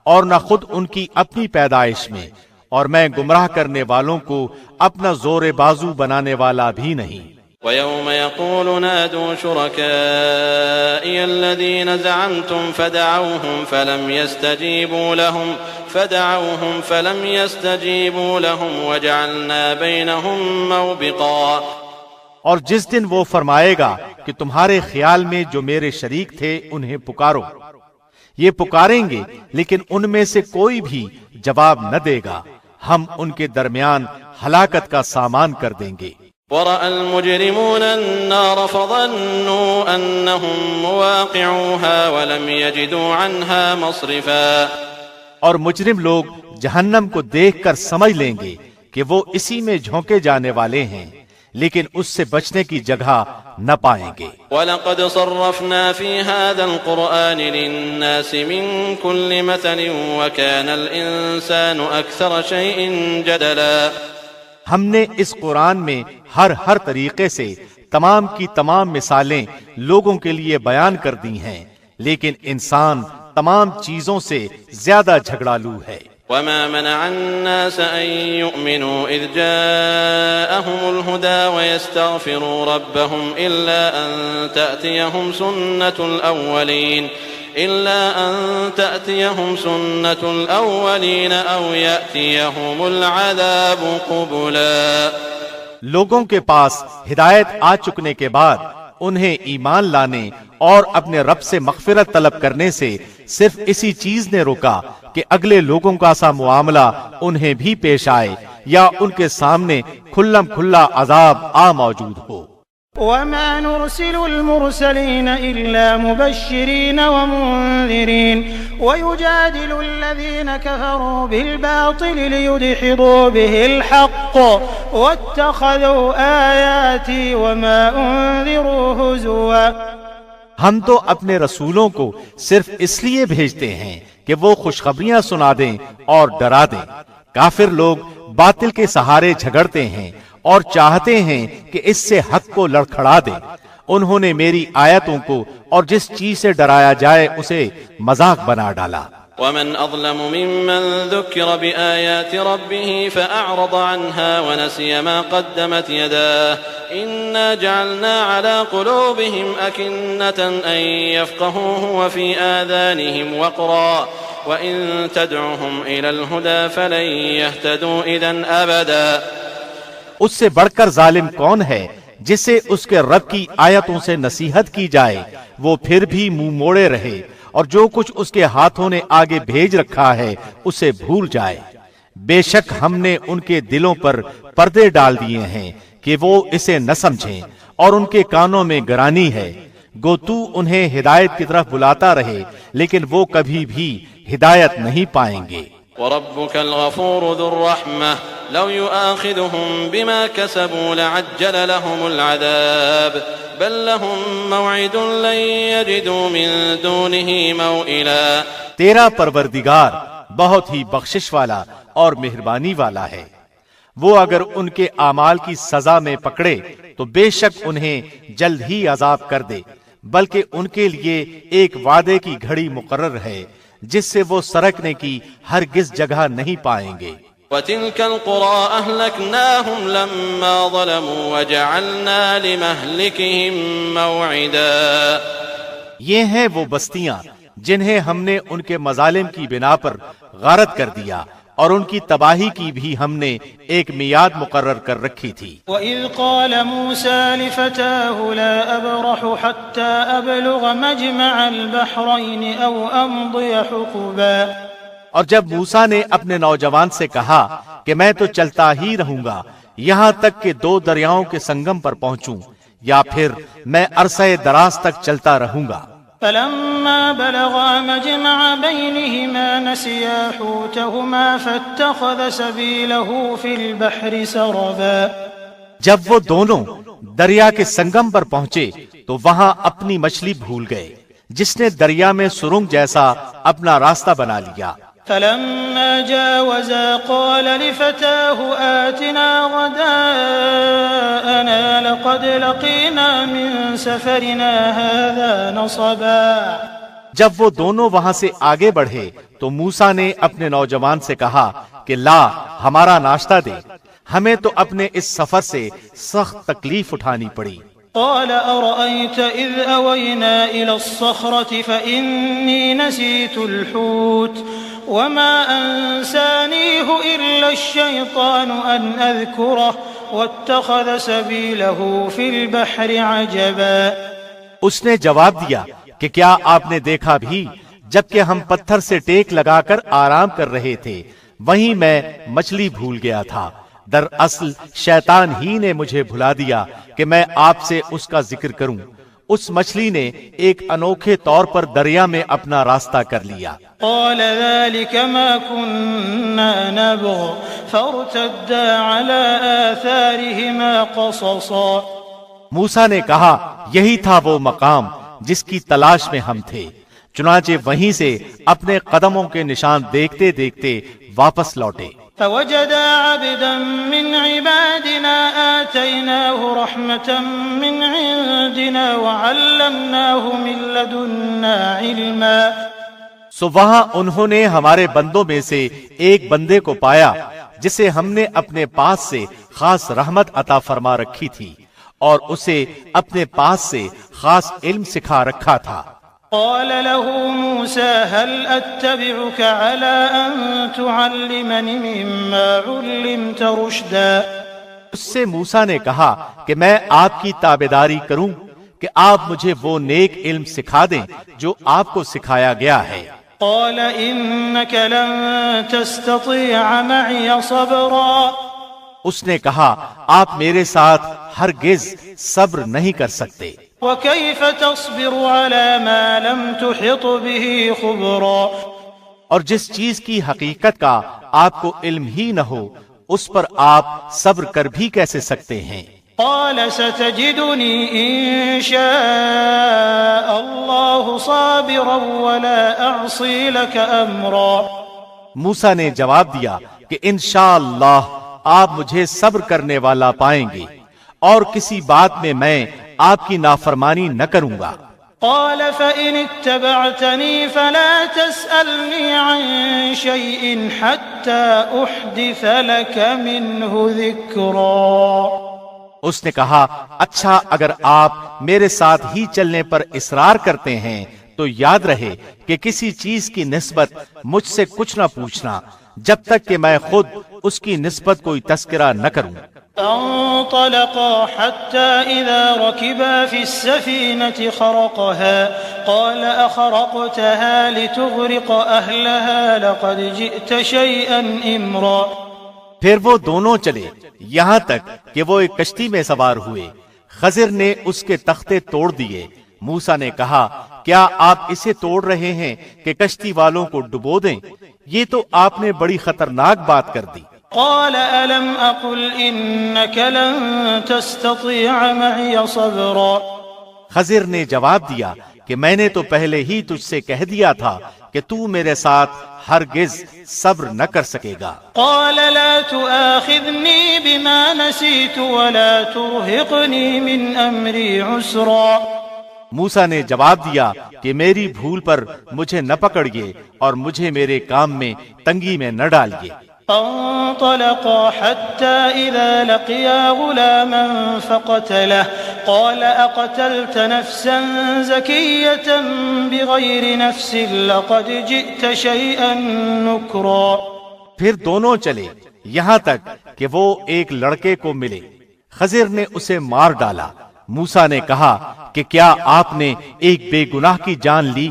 اور نہ خود ان کی اپنی پیدائش میں، اور میں گمراہ کرنے والوں کو اپنا زور بازو بنانے والا بھی نہیں۔ وَيَوْمَ يَقُولُ نَادُوا شُرَكَائِيَ الَّذِينَ زَعَمْتُمْ فَدَعَوْهُمْ فَلَمْ يَسْتَجِيبُوا لَهُمْ وَجَعَلْنَا بَيْنَهُمْ مَوْبِقًا۔ اور جس دن وہ فرمائے گا کہ تمہارے خیال میں جو میرے شریک تھے انہیں پکارو، یہ پکاریں گے لیکن ان میں سے کوئی بھی جواب نہ دے گا، ہم ان کے درمیان ہلاکت کا سامان کر دیں گے۔ وَرَأَى الْمُجْرِمُونَ النَّارَ فَظَنُّوا أَنَّهُمْ مُوَاقِعُوهَا وَلَمْ يَجِدُوا عَنْهَا مَصْرِفًا۔ اور مجرم لوگ جہنم کو دیکھ کر سمجھ لیں گے کہ وہ اسی میں جھونکے جانے والے ہیں، لیکن اس سے بچنے کی جگہ نہ پائیں گے۔ وَلَقَدْ صَرَّفْنَا فِي هَذَا الْقُرْآنِ لِلنَّاسِ مِنْ كُلِّ مَثَلٍ وَكَانَ الْإِنسَانُ أَكْثَرَ شَيْءٍ جَدَلًا۔ ہم نے اس قرآن میں ہر طریقے سے تمام کی تمام مثالیں لوگوں کے لیے بیان کر دی ہیں، لیکن انسان تمام چیزوں سے زیادہ جھگڑالو ہے۔ وَمَا مَنَعَ النَّاسَ أَن يُؤْمِنُوا إِذْ جَاءَهُمُ الْهُدَى وَيَسْتَغْفِرُوا رَبَّهُمْ إِلَّا أَن تَأْتِيَهُمْ سُنَّةُ الْأَوَّلِينَ أَوْ يَأْتِيَهُمُ الْعَذَابُ قُبُلًا۔ لوگوں کے پاس ہدایت آ چکنے کے بعد انہیں ایمان لانے اور اپنے رب سے مغفرت طلب کرنے سے صرف اسی چیز نے روکا کہ اگلے لوگوں کا سا معاملہ انہیں بھی پیش آئے یا ان کے سامنے کھلم کھلا عذاب آ موجود ہو۔ وَمَا نُرْسِلُ الْمُرْسَلِينَ إِلَّا مُبَشِّرِينَ وَمُنذِرِينَ وَيُجَادِلُ الَّذِينَ كَفَرُوا بِالْبَاطِلِ لِيُدْحِضُوا بِهِ الْحَقَّ وَاتَّخَذُوا آيَاتِي وَمَا أُنذِرُوا هُزُوًا۔ ہم تو اپنے رسولوں کو صرف اس لیے بھیجتے ہیں کہ وہ خوشخبریاں سنا دیں اور ڈرا دیں۔ کافر لوگ باطل کے سہارے جھگڑتے ہیں اور چاہتے ہیں کہ اس سے حق کو لڑکھڑا دیں۔ انہوں نے میری آیتوں کو اور جس چیز سے ڈرایا جائے اسے مذاق بنا ڈالا۔ وَمَنْ أَظْلَمُ مِمَّنْ ذُكِّرَ بِآيَاتِ رَبِّهِ فَأَعْرَضَ عَنْهَا وَنَسِيَ مَا قَدَّمَتْ يَدَاهُ إِنَّا جَعَلْنَا عَلَى قُلُوبِهِمْ أَكِنَّةً أَن يَفْقَهُوهُ وَفِي آذَانِهِمْ وَقْرًا وَإِن تَدْعُهُمْ إِلَى الْهُدَى فَلَن يَهْتَدُوا إِذًا أَبَدًا۔ اس سے بڑھ کر ظالم کون ہے جسے اس کے رب کی آیتوں سے نصیحت کی جائے وہ پھر بھی منہ موڑے رہے اور جو کچھ اس کے ہاتھوں نے آگے بھیج رکھا ہے اسے بھول جائے۔ بے شک ہم نے ان کے دلوں پر پردے ڈال دیے ہیں کہ وہ اسے نہ سمجھیں اور ان کے کانوں میں گرانی ہے۔ گو تو انہیں ہدایت کی طرف بلاتا رہے لیکن وہ کبھی بھی ہدایت نہیں پائیں گے۔ وَرَبُّكَ الْغَفُورُ ذُو الرَّحْمَةِ لَوْ يُؤَاخِذُهُم بِمَا كَسَبُوا لَعَجَّلَ لَهُمُ الْعَذَابَ بَل لَّهُم مَّوْعِدٌ لَّن يَجِدُوا مِن دُونِهِ مَوْئِلًا۔ تیرا پروردگار بہت ہی بخشش والا اور مہربانی والا ہے، وہ اگر ان کے اعمال کی سزا میں پکڑے تو بے شک انہیں جلد ہی عذاب کر دے، بلکہ ان کے لیے ایک وعدے کی گھڑی مقرر ہے جس سے وہ سرکنے کی ہرگز جگہ نہیں پائیں گے۔ وَتِلْكَ الْقُرَىٰ أَهْلَكْنَاهُمْ لَمَّا ظَلَمُوا وَجَعَلْنَا لِمَهْلِكِهِم مَّوْعِدًا۔ یہ ہیں وہ بستیاں جنہیں ہم نے ان کے مظالم کی بنا پر غارت کر دیا اور ان کی تباہی کی بھی ہم نے ایک میعاد مقرر کر رکھی تھی۔ وَإِذْ قَالَ مُوسَىٰ لِفَتَاهُ لَا أَبْرَحُ حَتَّىٰ أَبْلُغَ مَجْمَعَ الْبَحْرَيْنِ أَوْ أَمْضِيَ حُقُبًا۔ اور جب موسیٰ نے اپنے نوجوان سے کہا کہ میں تو چلتا ہی رہوں گا یہاں تک کہ دو دریاؤں کے سنگم پر پہنچوں یا پھر میں عرصہ دراز تک چلتا رہوں گا۔ فَلَمَّا بَلَغَا مَجْمَعَ بَيْنِهِمَا نَسِيَا حُوتَهُمَا فَاتَّخَذَ سَبِيلَهُ فِي الْبَحْرِ سَرَبًا۔ جب وہ دونوں دریا کے سنگم پر پہنچے تو وہاں اپنی مچھلی بھول گئے، جس نے دریا میں سرنگ جیسا اپنا راستہ بنا لیا۔ فَلَمَّا جَاوَزَا قَالَ لِفَتَاهُ آتِنَا غَدَاءَنَا لَقَدْ لَقِينَا مِن سَفَرِنَا هَٰذَا نَصَبًا۔ جب وہ دونوں وہاں سے آگے بڑھے تو موسیٰ نے اپنے نوجوان سے کہا کہ لا ہمارا ناشتہ دے، ہمیں تو اپنے اس سفر سے سخت تکلیف اٹھانی پڑی۔ قال أرأيت إذ أوينا إلى الصخرة فإني نسيت الحوت وما أنسانيه إلا الشيطان أن أذكره واتخذ سبيله في البحر عجبا۔ اس نے جواب دیا کہ کیا آپ نے دیکھا بھی جبکہ ہم پتھر سے ٹیک لگا کر آرام کر رہے تھے، وہیں میں مچھلی بھول گیا تھا۔ دراصل شیطان ہی نے مجھے بھلا دیا کہ میں آپ سے اس کا ذکر کروں۔ اس مچھلی نے ایک انوکھے طور پر دریا میں اپنا راستہ کر لیا۔ قال ذلك ما كنا نبغ فارتدا على آثارهما قصصا۔ موسیٰ نے کہا یہی تھا وہ مقام جس کی تلاش میں ہم تھے، چنانچہ وہیں سے اپنے قدموں کے نشان دیکھتے دیکھتے واپس لوٹے۔ فوجدا عبدا من عبادنا آتيناه رحمة من عندنا وعلمناه من لدنا علما۔ سو وہاں انہوں نے ہمارے بندوں میں سے ایک بندے کو پایا جسے ہم نے اپنے پاس سے خاص رحمت عطا فرما رکھی تھی اور اسے اپنے پاس سے خاص علم سکھا رکھا تھا۔ قال له موسى هل أتبعك على أن تعلمني مما علمت رشدا۔ اس سے موسیٰ نے کہا کہ میں آپ کی تابعداری کروں کہ آپ مجھے وہ نیک علم سکھا دیں جو آپ کو سکھایا گیا ہے۔ قال إنك لن تستطيع معي صبرا۔ اس نے کہا آپ میرے ساتھ ہرگز صبر نہیں کر سکتے۔ وكيف تصبر على ما لم تحط به خبرا۔ اور جس چیز کی حقیقت کا آپ کو علم ہی نہ ہو اس پر آپ صبر کر بھی کیسے سکتے ہیں؟ قال ستجدني إن شاء الله صابرا ولا أعصي لك أمرا۔ موسیٰ نے جواب دیا کہ انشاءاللہ آپ مجھے صبر کرنے والا پائیں گے اور کسی بات میں میں آپ کی نافرمانی نہ کروں گا۔ قال فإن اتبعتني فلا تسألني عن شيء حتى أحدث لك منه ذكرا۔ اس نے کہا اچھا اگر آپ میرے ساتھ ہی چلنے پر اصرار کرتے ہیں تو یاد رہے کہ کسی چیز کی نسبت مجھ سے کچھ نہ پوچھنا جب تک کہ میں خود اس کی نسبت کوئی تذکرہ نہ کروں۔ فانطلقا حتى إذا ركبا في السفينة خرقها قال أخرقتها لتغرق أهلها لقد جئت شيئا إمرا۔ پھر وہ دونوں چلے یہاں تک کہ وہ ایک کشتی میں سوار ہوئے۔ خضر نے اس کے تختے توڑ دیے۔ موسیٰ نے کہا کیا آپ اسے توڑ رہے ہیں کہ کشتی والوں کو ڈبو دیں؟ یہ تو آپ نے بڑی خطرناک بات کر دی۔ قال ألم أقل إنك لن تستطيع معي صبرا۔ خضر نے جواب دیا کہ میں نے تو پہلے ہی تجھ سے کہہ دیا تھا کہ تو میرے ساتھ ہرگز صبر نہ کر سکے گا۔ قال لا تؤاخذني بما نسيت ولا ترهقني من أمري عسرا۔ موسیٰ نے جواب دیا کہ میری بھول پر مجھے نہ پکڑیے اور مجھے میرے کام میں تنگی میں نہ ڈالیے۔ فانطلقا حتى إذا لقيا غلاما فقتله قال أقتلت نفسا زكية بغير نفس لقد جئت شيئا نكرا۔ پھر دونوں چلے یہاں تک کہ وہ ایک لڑکے کو ملے۔ خضر نے اسے مار ڈالا۔ موسیٰ نے کہا کہ کیا آپ نے ایک بے گناہ کی جان لی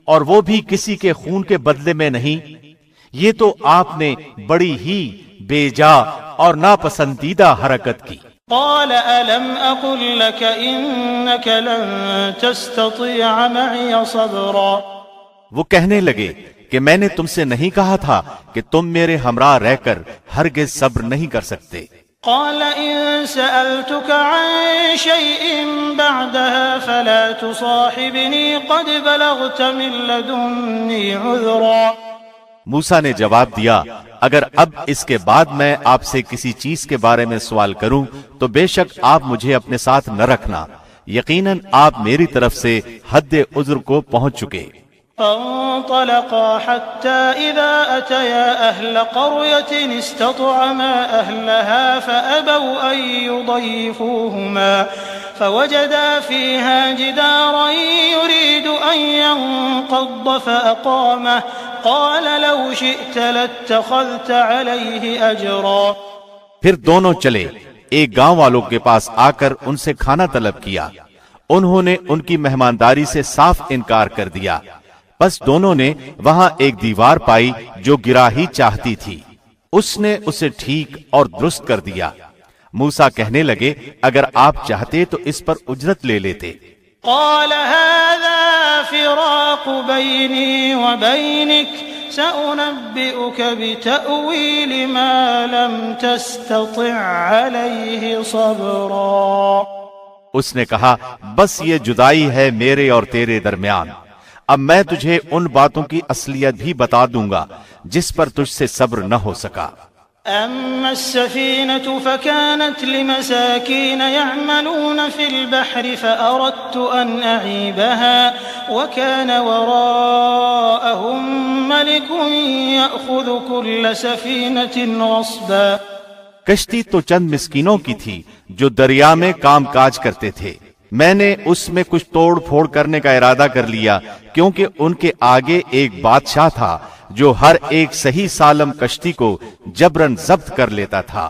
اور وہ بھی کسی کے خون کے بدلے میں نہیں؟ یہ تو آپ نے بڑی ہی بے جا اور ناپسندیدہ حرکت کی۔ قال ألم أقل لك إنك لن تستطيع معي صبرا۔ وہ کہنے لگے کہ میں نے تم سے نہیں کہا تھا کہ تم میرے ہمراہ رہ کر ہرگز صبر نہیں کر سکتے۔ قال إن سألتك عن شيء بعدها فلا تصاحبني قد بلغت من لدني عذرا۔ موسیٰ نے جواب دیا اگر اب اس کے بعد میں آپ سے کسی چیز کے بارے میں سوال کروں تو بے شک آپ مجھے اپنے ساتھ نہ رکھنا، یقیناً آپ میری طرف سے حد عذر کو پہنچ چکے۔ فانطلقا حتى إذا أتيا أهل قرية استطعما أهلها فأبوا أن يضيفوهما فوجدا فيها جدارا يريد أن ينقض فأقامه قال لو شئت لاتخذت عليه أجرا۔ پھر دونوں چلے، ایک گاؤں والوں کے پاس آ کر ان سے کھانا طلب کیا۔ انہوں نے ان کی مہمانداری سے صاف انکار کر دیا، بس دونوں نے وہاں ایک دیوار پائی جو گرا ہی چاہتی تھی، اس نے اسے ٹھیک اور درست کر دیا۔ موسیٰ کہنے لگے اگر آپ چاہتے تو اس پر اجرت لے لیتے۔ قال هذا فراق بيني وبينك سأنبئك بتأويل ما لم تستطع عليه صبرا۔ اس نے کہا بس یہ جدائی ہے میرے اور تیرے درمیان، اب میں تجھے ان باتوں کی اصلیت بھی بتا دوں گا جس پر تجھ سے صبر نہ ہو سکا۔ أما السفينة فكانت لمساكين يعملون في البحر فأردت أن أعيبها وكان وراءهم ملك يأخذ كل سفينة غصبا۔ کشتی تو چند مسکینوں کی تھی جو دریا میں کام کاج کرتے تھے، میں نے اس میں کچھ توڑ پھوڑ کرنے کا ارادہ کر لیا کیونکہ ان کے آگے ایک بادشاہ تھا جو ہر ایک صحیح سالم کشتی کو جبرن ضبط کر لیتا تھا۔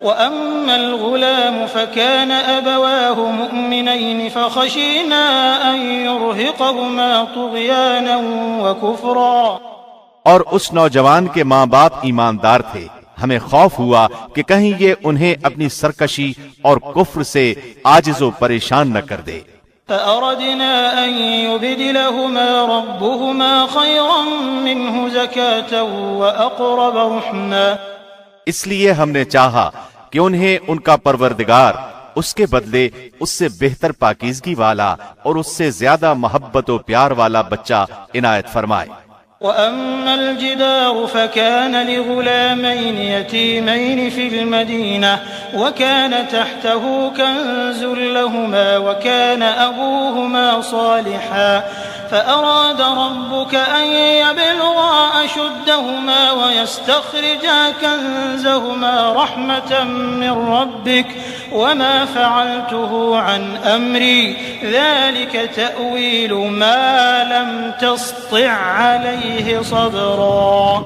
وَأَمَّا الْغُلَامُ فَكَانَ أَبَوَاهُ مُؤْمِنَيْنِ فَخَشِينَا أَن يُرْهِقَهُمَا طُغْيَانًا وَكُفْرًا۔ اور اس نوجوان کے ماں باپ ایماندار تھے، ہمیں خوف ہوا کہ کہیں یہ انہیں اپنی سرکشی اور کفر سے عاجز و پریشان نہ کر دے۔ فأردنا أن يبدلهما ربهما خيرا منه زكاة وأقرب رحما۔ اس لیے ہم نے چاہا کہ انہیں ان کا پروردگار اس کے بدلے اس سے بہتر پاکیزگی والا اور اس سے زیادہ محبت و پیار والا بچہ عنایت فرمائے۔ وأما الجدار فكان لغلامين يتيمين في المدينة وكان تحته كنز لهما وكان أبوهما صالحا فأراد ربك أن يبلغا أشدهما ويستخرجا كنزهما رحمة من ربك وما فعلته عن أمري ذلك تأويل ما لم تسطع عليه صبرا۔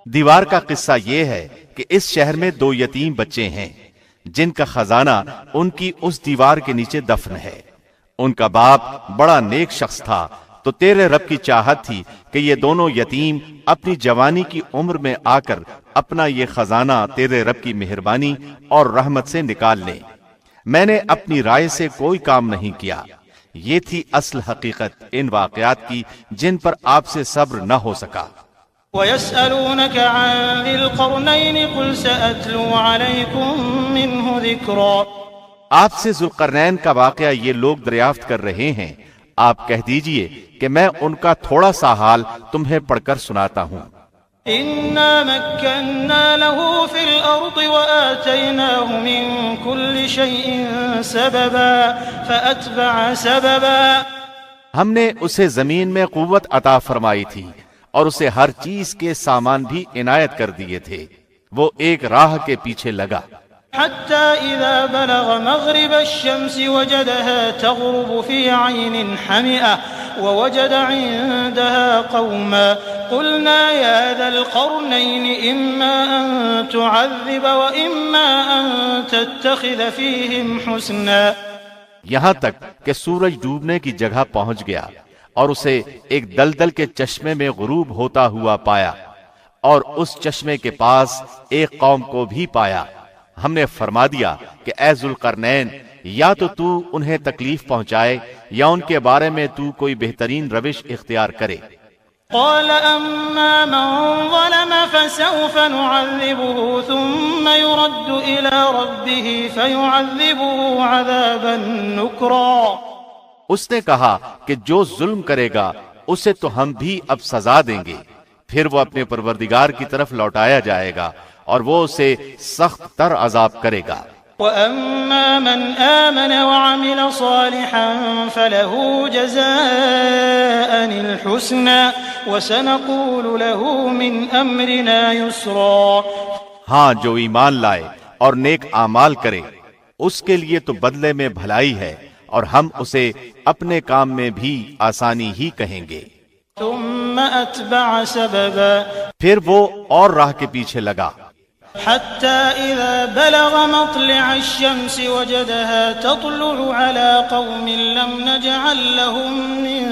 دیوار کا قصہ یہ ہے کہ اس شہر میں دو یتیم بچے ہیں جن کا خزانہ ان کی اس دیوار کے نیچے دفن ہے۔ ان کا باپ بڑا نیک شخص تھا، تو تیرے رب کی چاہت تھی کہ یہ دونوں یتیم اپنی جوانی کی عمر میں آ کر اپنا یہ خزانہ تیرے رب کی مہربانی اور رحمت سے نکال لیں۔ میں نے اپنی رائے سے کوئی کام نہیں کیا۔ یہ تھی اصل حقیقت ان واقعات کی جن پر آپ سے صبر نہ ہو سکا۔ وَيَسْأَلُونَكَ عَنْ ذِي الْقَرْنَيْنِ قُلْ سَأَتْلُو عَلَيْكُمْ مِنْهُ ذِكْرًا۔ آپ سے ذوالقرنین کا واقعہ یہ لوگ دریافت کر رہے ہیں، آپ کہہ دیجئے کہ میں ان کا تھوڑا سا حال تمہیں پڑھ کر سناتا ہوں۔ إِنَّا مَكَّنَّا لَهُ فِي الْأَرْضِ وَآتَيْنَاهُ مِن كُلِّ شَيْءٍ سَبَبًا فَأَتْبَعَ سَبَبًا۔ ہم نے اسے زمین میں قوت عطا فرمائی تھی اور اسے ہر چیز کے سامان بھی عنایت کر دیے تھے، وہ ایک راہ کے پیچھے لگا۔ حتى إذا بلغ مغرب الشمس وجدها تغرب في عين حمئة ووجد عندها قوما قلنا يا ذا القرنين إما أن تعذب وإما أن تتخذ فيهم حسنا۔ یہاں تک کہ سورج ڈوبنے کی جگہ پہنچ گیا اور اسے ایک دلدل کے چشمے میں غروب ہوتا ہوا پایا، اور اس چشمے کے پاس ایک قوم کو بھی پایا۔ ہم نے فرما دیا کہ اے ذوالقرنین، یا تو انہیں تکلیف پہنچائے یا ان کے بارے میں تو کوئی بہترین روش اختیار کرے۔ قال أما من ظلم فسوف نعذبه ثم يرد إلى ربه فيعذبه عذابا نكرا۔ اس نے کہا کہ جو ظلم کرے گا اسے تو ہم بھی اب سزا دیں گے، پھر وہ اپنے پروردگار کی طرف لوٹایا جائے گا اور وہ اسے سخت تر عذاب کرے گا۔ وَأَمَّا مَنْ آمَنَ وَعَمِلَ صَالِحًا فَلَهُ جَزَاءً الْحُسْنَى وَسَنَقُولُ لَهُ مِنْ أَمْرِنَا يُسْرًا۔ ہاں، جو ایمان لائے اور نیک اعمال کرے اس کے لیے تو بدلے میں بھلائی ہے، اور ہم اسے اپنے کام میں بھی آسانی ہی کہیں گے۔ ثُمَّ أَتْبَعَ سَبَبًا، پھر وہ اور راہ کے پیچھے لگا، حتى إذا بلغ مطلع الشمس وجدها تطلع على قوم لم نجعل لهم من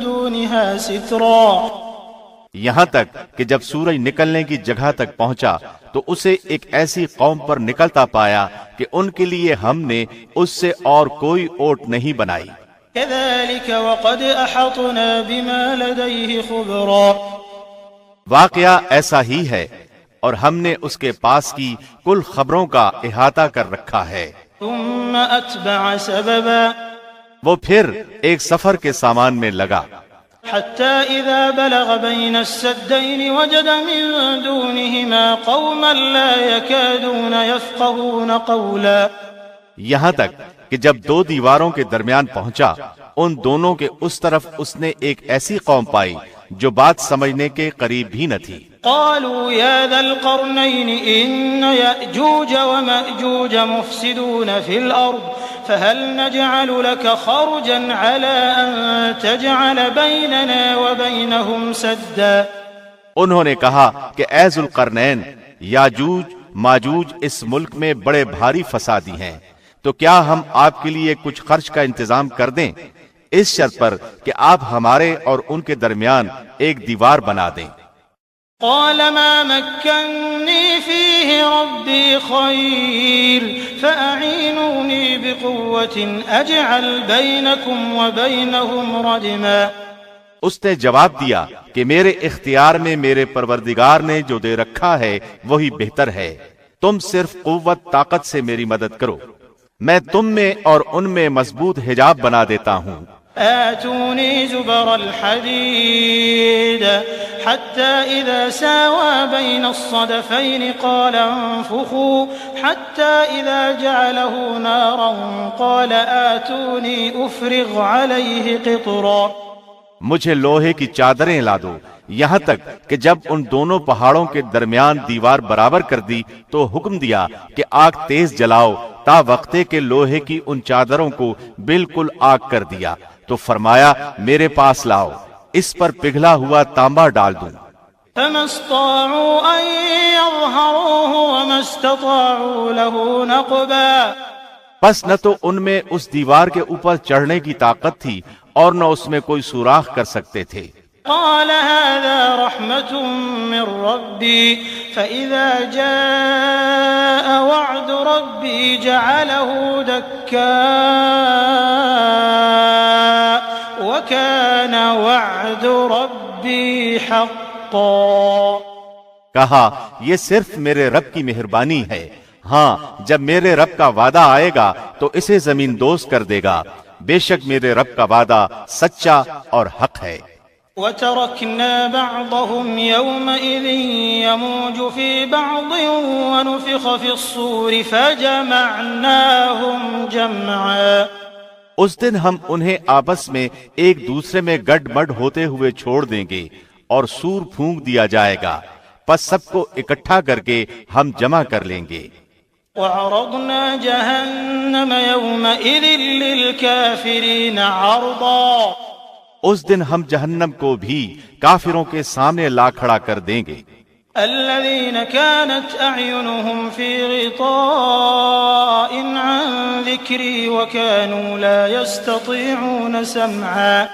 دونها سترا۔ یہاں تک کہ جب سورج نکلنے کی جگہ تک پہنچا تو اسے ایک ایسی قوم پر نکلتا پایا کہ ان کے لیے ہم نے اس سے اور کوئی اوٹ نہیں بنائی۔ كذلك وقد أحطنا بما لديه خبرا، واقعہ ایسا ہی ہے اور ہم نے اس کے پاس کی کل خبروں کا احاطہ کر رکھا ہے۔ ثم أتبع سببا، وہ پھر ایک سفر کے سامان میں لگا، حتى إذا بلغ بين السدين وجد من دونهما قوما لا يكادون يفقهون قولا۔ یہاں تک کہ جب دو دیواروں کے درمیان پہنچا، ان دونوں کے اس طرف اس نے ایک ایسی قوم پائی جو بات سمجھنے کے قریب بھی نہ تھی۔ قالوا يا ذا القرنين إن يأجوج ومأجوج مفسدون في الأرض فهل نجعل لك خرجا على أن تجعل بيننا وبينهم سدا۔ انہوں نے کہا کہ اے ذو القرنین، یاجوج ماجوج اس ملک میں بڑے بھاری فسادی ہیں، تو کیا ہم آپ کے لیے کچھ خرچ کا انتظام کر دیں، اس شرط پر کہ آپ ہمارے اور ان کے درمیان ایک دیوار بنا دیں۔ قال ما مكنني فيه ربي خير فأعينوني بقوة أجعل بينكم وبينهم ردما۔ اس نے جواب دیا کہ میرے اختیار میں میرے پروردگار نے جو دے رکھا ہے وہی بہتر ہے، تم صرف قوت طاقت سے میری مدد کرو، میں تم میں اور ان میں مضبوط حجاب بنا دیتا ہوں۔ آتوني زبر الحديد حتى إذا ساوى بين الصدفين قال انفخوا حتى إذا جعله نارا قال آتوني أفرغ عليه قطرا۔ مجھے لوہے کی چادریں لا دو، یہاں تک کہ جب ان دونوں پہاڑوں کے درمیان دیوار برابر کر دی تو حکم دیا کہ آگ تیز جلاؤ، تا وقتے کے لوہے کی ان چادروں کو بالکل آگ کر دیا، تو فرمایا میرے پاس لاؤ، اس پر پگھلا ہوا تانبا ڈال دوں۔ فما استطاعوا أن يظهروه وما استطاعوا له نقبا، پس نہ تو ان میں اس دیوار کے اوپر چڑھنے کی طاقت تھی اور نہ اس میں کوئی سوراخ کر سکتے تھے۔ قال هذا رحمة من ربي فإذا جاء وعد ربي جعله دكاء وكان وعد ربي حقا۔ کہا یہ صرف میرے رب کی مہربانی ہے، ہاں جب میرے رب کا وعدہ آئے گا تو اسے زمین دوز کر دے گا، بے شک میرے رب کا وعدہ سچا اور حق ہے۔ وَتَرَكْنَا بَعْضَهُمْ يَوْمَئِذٍ يَمُوجُ فِي بَعْضٍ وَنُفِخَ فِي الصُّورِ فَجَمَعْنَاهُمْ جَمْعًا۔ اس دن ہم انہیں آپس میں ایک دوسرے میں گڈ مڈ ہوتے ہوئے چھوڑ دیں گے اور سور پھونک دیا جائے گا، پس سب کو اکٹھا کر کے ہم جمع کر لیں گے۔ وَعَرَضْنَا جَهَنَّمَ يَوْمَئِذٍ لِلْكَافِرِينَ عَرْضًا۔ اس دن ہم جہنم کو بھی کافروں کے سامنے لا کھڑا کر دیں گے۔ الذين كانت أعينهم في غطاء عن ذكري وكانوا لا يستطيعون سمعا،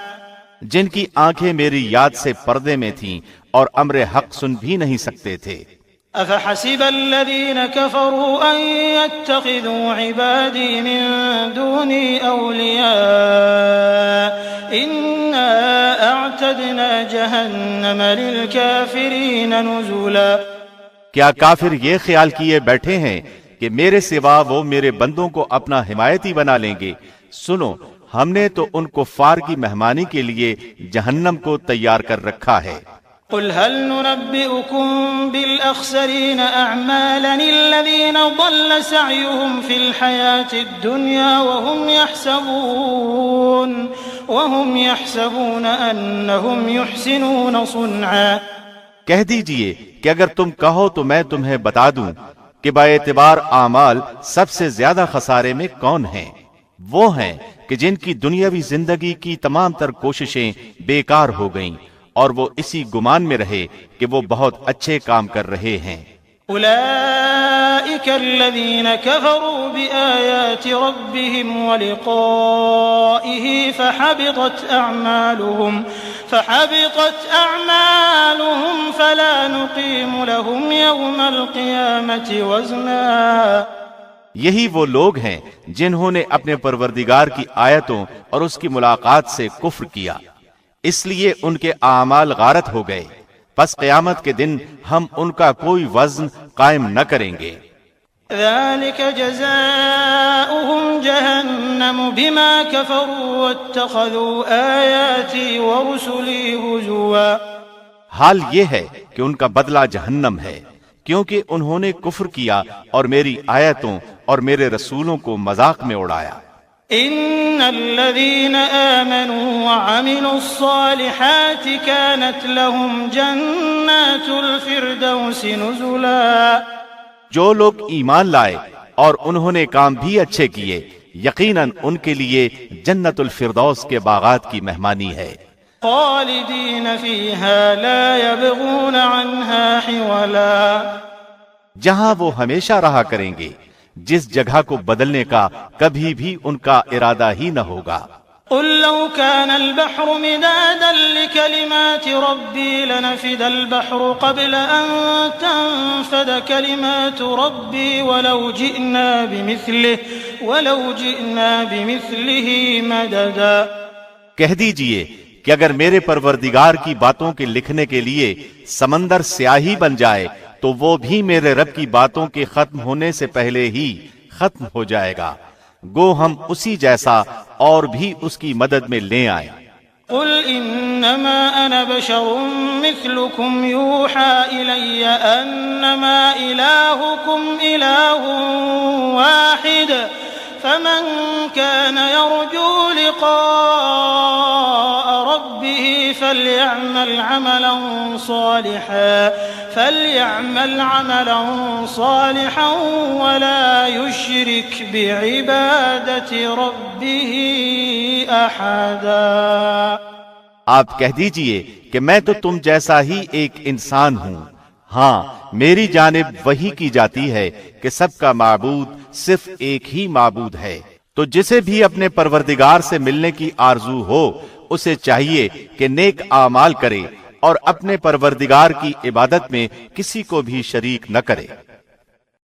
جن کی آنکھیں میری یاد سے پردے میں تھیں اور امر حق سن بھی نہیں سکتے تھے۔ أفحسب الذين كفروا أن يتخذوا عبادي من دوني أولياء إنا أعتدنا جهنم للكافرين نزلا۔ کیا کافر یہ خیال کیے بیٹھے ہیں کہ میرے سوا وہ میرے بندوں کو اپنا حمایتی بنا لیں گے؟ سنو، ہم نے تو ان کفار کی مہمانی کے لیے جہنم کو تیار کر رکھا ہے۔ قل هل ننبئكم بالأخسرين أعمالا الذين ضل سعيهم في الحياة الدنيا وهم يحسبون أنهم يحسنون صنعا۔ کہہ دیجئے کہ اگر تم کہو تو میں تمہیں بتا دوں کہ با اعتبار اعمال سب سے زیادہ خسارے میں کون ہیں۔ وہ ہیں کہ جن کی دنیاوی زندگی کی تمام تر کوششیں بیکار ہو گئیں اور وہ اسی گمان میں رہے کہ وہ بہت اچھے کام کر رہے ہیں۔ أولئك الذين كفروا بآيات ربهم ولقائه فحبطت أعمالهم فلا نقيم لهم يوم القيامة وزنا۔ یہی وہ لوگ ہیں جنہوں نے اپنے پروردگار کی آیتوں اور اس کی ملاقات سے کفر کیا، اس لیے ان کے اعمال غارت ہو گئے، پس قیامت کے دن ہم ان کا کوئی وزن قائم نہ کریں گے۔ ذلك جزاؤهم جهنم بما كفروا واتخذوا آياتي ورسلي هزوا۔ حال یہ ہے کہ ان کا بدلہ جہنم ہے، کیونکہ انہوں نے کفر کیا اور میری آیتوں اور میرے رسولوں کو مذاق میں اڑایا۔ ان الذين آمنوا وعملوا الصالحات كانت لهم جنات الفردوس نزلا۔ جو لوگ ایمان لائے اور انہوں نے کام بھی اچھے کیے، یقیناً ان کے لیے جنت الفردوس کے باغات کی مہمانی ہے۔ خالدین فیہا لا یبغون عنہا حولا۔ جہاں وہ ہمیشہ رہا کریں گے، جس جگہ کو بدلنے کا کبھی بھی ان کا ارادہ ہی نہ ہوگا۔ قل لو كان البحر مدادا لكلمات ربي لنفد البحر قبل أن تنفد كلمات ربي ولو جئنا بمثله مددا۔ کہہ دیجئے کہ اگر میرے پروردگار کی باتوں کے لکھنے کے لیے سمندر سیاہی بن جائے تو وہ بھی میرے رب کی باتوں کے ختم ہونے سے پہلے ہی ختم ہو جائے گا، گو ہم اسی جیسا اور بھی اس کی مدد میں لے آئیں۔ قل انما انا بشر مثلكم يوحى الي انما الهكم اله واحد فمن كان يرجو لقاء ربه فليعمل عملا صالحا ولا يشرك بعبادة ربه احدا۔ آپ کہہ دیجئے کہ میں تو تم جیسا ہی ایک انسان ہوں، ہاں میری جانب وحی کی جاتی ہے کہ سب کا معبود صرف ایک ہی معبود ہے، تو جسے بھی اپنے پروردگار سے ملنے کی آرزو ہو اسے چاہیے کہ نیک اعمال کرے اور اپنے پروردگار کی عبادت میں کسی کو بھی شریک نہ کرے۔